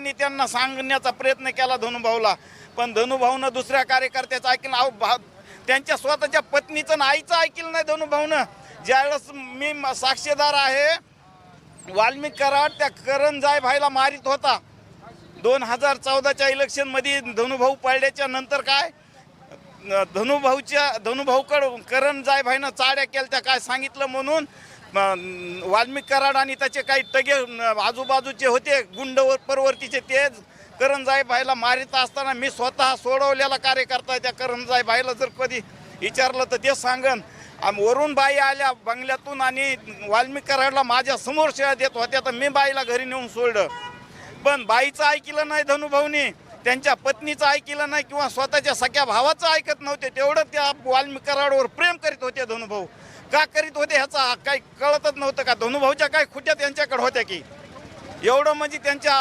कार्यकर्त्यांनी त्यांना सांगण्याचा प्रयत्न केला धनुभाऊला, पण धनुभाऊनं दुसऱ्या कार्यकर्त्याचं ऐकलं. अहो त्यांच्या स्वतःच्या पत्नीचं आणि आईचं ऐकलं नाही धनुभाऊनं. ज्यावेळेस मी साक्षीदार आहे, वाल्मिक कराड त्या करंजाय भाईला मारित होता 2014च्या इलेक्शनमध्ये. धनुभाऊ पडल्याच्या नंतर काय धनुभाऊकडं करंजाय भाईनं चाड्या केल्या त्या काय सांगितलं म्हणून वाल्मिक कराड आणि त्याचे काही तगे आजूबाजूचे होते गुंड परवर्तीचे ते करंजाई भाईला मारित असताना मी स्वतः सोडवलेला कार्यकर्ता. त्या करंजाई भाईला जर कधी विचारलं तर ते सांगन. वरून बाई आल्या बंगल्यातून आणि वाल्मिक कराडला माझ्या समोर शिव्या देत होत्या, तर मी बाईला घरी नेऊन सोडलं. पण बाईचं ऐकलं नाही धनुभाऊनी, त्यांच्या पत्नीचं ऐकलं नाही किंवा स्वतःच्या सख्या भावाचं ऐकत नव्हते. तेवढं त्या वाल्मिक कराडवर प्रेम करीत होते धनुभाऊ. का करीत होते ह्याचा काही कळतच नव्हतं का? धनुभाऊच्या काही खुट्या त्यांच्याकडे होत्या की? एवढं म्हणजे त्यांच्या